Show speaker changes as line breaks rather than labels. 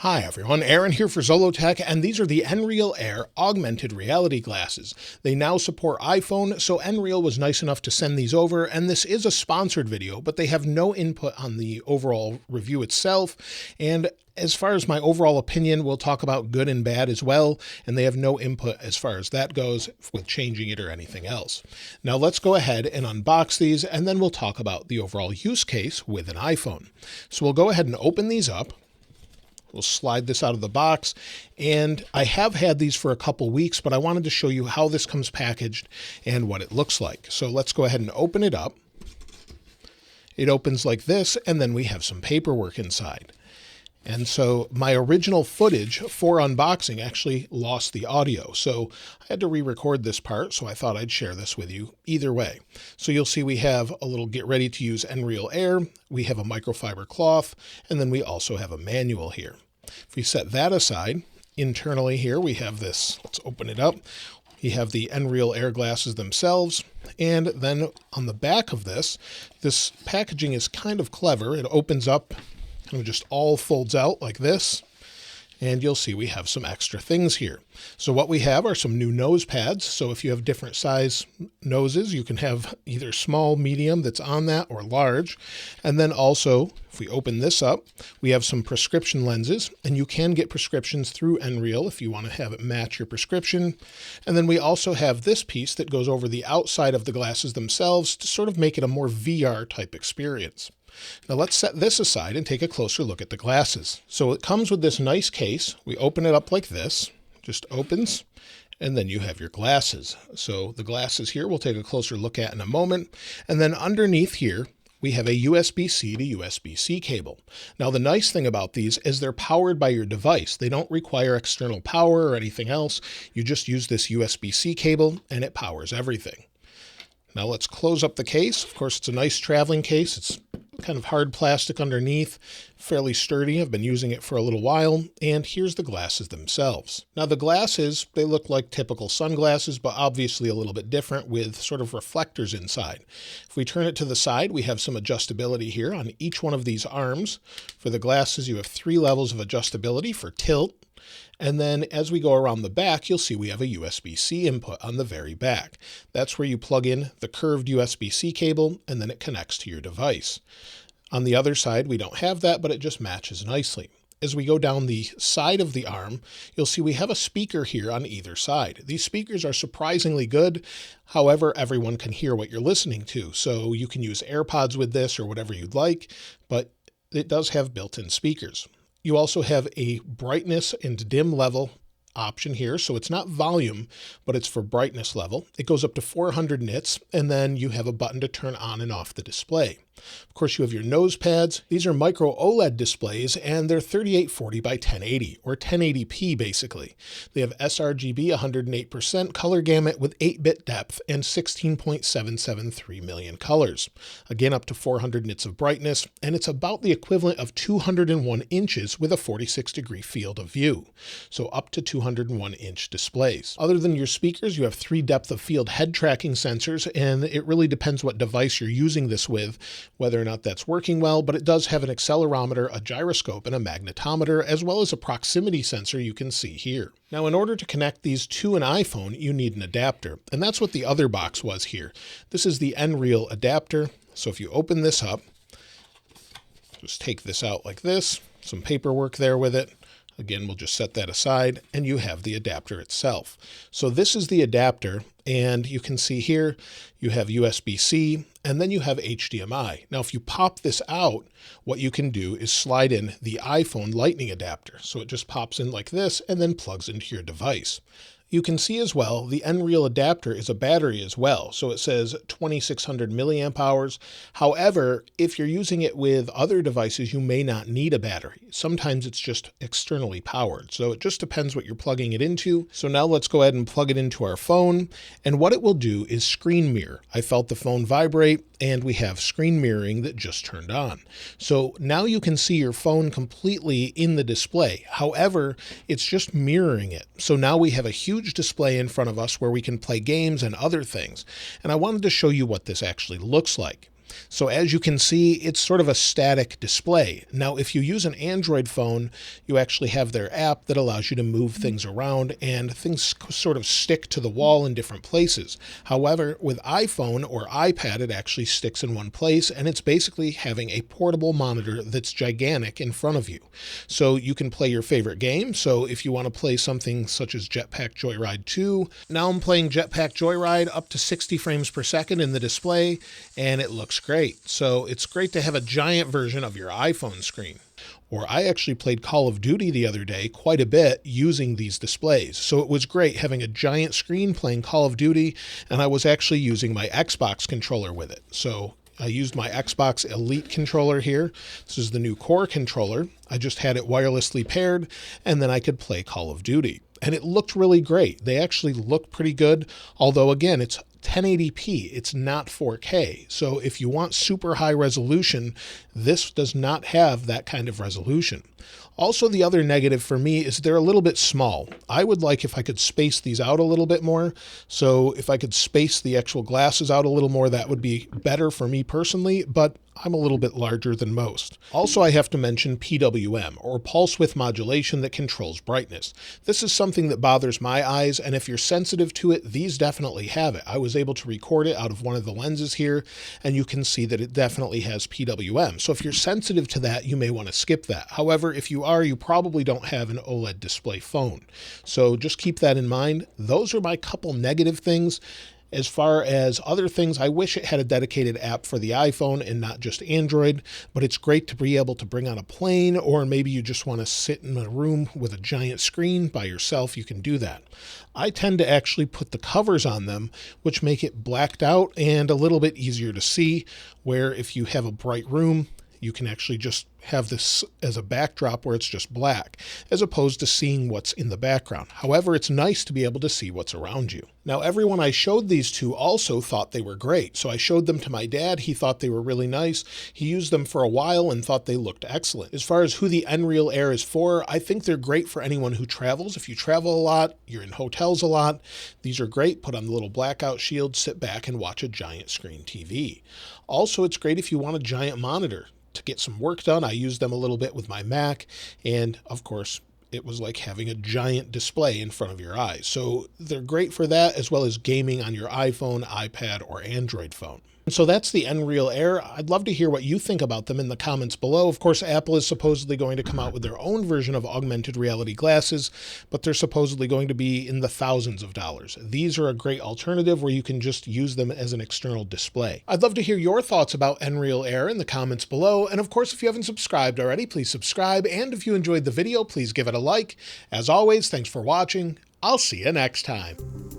Hi everyone, Aaron here for Zollotech, and these are the Nreal Air augmented reality glasses. They now support iPhone, so Nreal was nice enough to send these over, and this is a sponsored video, but they have no input on the overall review itself, and as far as my overall opinion, we'll talk about good and bad as well, and they have no input as far as that goes with changing it or anything else. Now let's go ahead and unbox these, and then we'll talk about the overall use case with an iPhone. So we'll go ahead and open these up. We'll slide this out of the box, and I have had these for a couple weeks, but I wanted to show you how this comes packaged and what it looks like. So let's go ahead and open it up. It opens like this, and then we have some paperwork inside. And so my original footage for unboxing actually lost the audio. So I had to re-record this part, so I thought I'd share this with you either way. So you'll see we have a little get ready to use Nreal Air, we have a microfiber cloth, and then we also have a manual here. If we set that aside, internally here we have this, let's open it up. We have the Nreal Air glasses themselves, and then on the back of this packaging is kind of clever. It opens up and just all folds out like this. And you'll see we have some extra things here. So what we have are some new nose pads. So if you have different size noses, you can have either small, medium that's on that, or large. And then also, if we open this up, we have some prescription lenses, and you can get prescriptions through Nreal if you want to have it match your prescription. And then we also have this piece that goes over the outside of the glasses themselves to sort of make it a more VR type experience. Now let's set this aside and take a closer look at the glasses. So it comes with this nice case. We open it up like this, just opens, and then you have your glasses. So the glasses here we'll take a closer look at in a moment. And then underneath here, we have a USB-C to USB-C cable. Now the nice thing about these is they're powered by your device. They don't require external power or anything else. You just use this USB-C cable and it powers everything. Now let's close up the case. Of course, it's a nice traveling case. It's kind of hard plastic underneath, fairly sturdy. I've been using it for a little while, and here's the glasses themselves. Now the glasses, they look like typical sunglasses, but obviously a little bit different with sort of reflectors inside. If we turn it to the side, we have some adjustability here on each one of these arms. For the glasses, you have 3 levels of adjustability for tilt. And then as we go around the back, you'll see we have a USB-C input on the very back. That's where you plug in the curved USB-C cable, and then it connects to your device. On the other side, we don't have that, but it just matches nicely. As we go down the side of the arm, you'll see we have a speaker here on either side. These speakers are surprisingly good. However, everyone can hear what you're listening to. So you can use AirPods with this or whatever you'd like, but it does have built-in speakers. You also have a brightness and dim level option here. So it's not volume, but it's for brightness level. It goes up to 400 nits, and then you have a button to turn on and off the display. Of course, you have your nose pads. These are micro OLED displays, and they're 3840 by 1080, or 1080p basically. They have sRGB 108% color gamut with 8-bit depth and 16.773 million colors. Again, up to 400 nits of brightness, and it's about the equivalent of 201 inches with a 46-degree field of view. So up to 201-inch displays. Other than your speakers, you have 3 depth of field head tracking sensors, and it really depends what device you're using this with, whether or not that's working well, but it does have an accelerometer, a gyroscope, and a magnetometer, as well as a proximity sensor you can see here. Now, in order to connect these to an iPhone, you need an adapter, and that's what the other box was here. This is the Nreal adapter. So if you open this up, just take this out like this, some paperwork there with it. Again, we'll just set that aside, and you have the adapter itself. So this is the adapter, and you can see here you have USB-C, and then you have HDMI. Now, if you pop this out, what you can do is slide in the iPhone Lightning adapter. So it just pops in like this and then plugs into your device. You can see as well, the Nreal adapter is a battery as well. So it says 2600 milliamp hours. However, if you're using it with other devices, you may not need a battery. Sometimes it's just externally powered. So it just depends what you're plugging it into. So now let's go ahead and plug it into our phone. And what it will do is screen mirror. I felt the phone vibrate, and we have screen mirroring that just turned on. So now you can see your phone completely in the display. However, it's just mirroring it. So now we have a huge display in front of us where we can play games and other things. And I wanted to show you what this actually looks like. So as you can see, it's sort of a static display. Now, if you use an Android phone, you actually have their app that allows you to move things around and things sort of stick to the wall in different places. However, with iPhone or iPad, it actually sticks in one place, and it's basically having a portable monitor that's gigantic in front of you. So you can play your favorite game. So if you want to play something such as Jetpack Joyride 2, now I'm playing Jetpack Joyride up to 60 frames per second in the display, and it looks great. So it's great to have a giant version of your iPhone screen. Or I actually played Call of Duty the other day quite a bit using these displays. So it was great having a giant screen playing Call of Duty, and I was actually using my Xbox controller with it. So I used my Xbox Elite controller here. This is the new Core controller. I just had it wirelessly paired, and then I could play Call of Duty. And it looked really great. They actually look pretty good, although again, it's 1080p, it's not 4K. So if you want super high resolution, this does not have that kind of resolution. Also, the other negative for me is they're a little bit small. I would like if I could space these out a little bit more. So if I could space the actual glasses out a little more, that would be better for me personally, but I'm a little bit larger than most. Also, I have to mention PWM, or pulse width modulation, that controls brightness. This is something that bothers my eyes, and if you're sensitive to it, these definitely have it. I was able to record it out of one of the lenses here, and you can see that it definitely has PWM. So if you're sensitive to that, you may want to skip that. However, if you are, you probably don't have an OLED display phone. So just keep that in mind. Those are my couple negative things. As far as other things, I wish it had a dedicated app for the iPhone and not just Android, but it's great to be able to bring on a plane, or maybe you just want to sit in a room with a giant screen by yourself, you can do that. I tend to actually put the covers on them, which make it blacked out and a little bit easier to see, where if you have a bright room, you can actually just have this as a backdrop where it's just black, as opposed to seeing what's in the background. However, it's nice to be able to see what's around you. Now, everyone I showed these to also thought they were great. So I showed them to my dad. He thought they were really nice. He used them for a while and thought they looked excellent. As far as who the Nreal Air is for, I think they're great for anyone who travels. If you travel a lot, you're in hotels a lot, these are great. Put on the little blackout shield, sit back and watch a giant screen TV. Also, it's great if you want a giant monitor to get some work done. I used them a little bit with my Mac, and of course, it was like having a giant display in front of your eyes. So they're great for that, as well as gaming on your iPhone, iPad, or Android phone. So that's the Nreal Air. I'd love to hear what you think about them in the comments below. Of course, Apple is supposedly going to come out with their own version of augmented reality glasses, but they're supposedly going to be in the thousands of dollars. These are a great alternative where you can just use them as an external display. I'd love to hear your thoughts about Nreal Air in the comments below. And of course, if you haven't subscribed already, please subscribe. And if you enjoyed the video, please give it a like. As always, thanks for watching. I'll see you next time.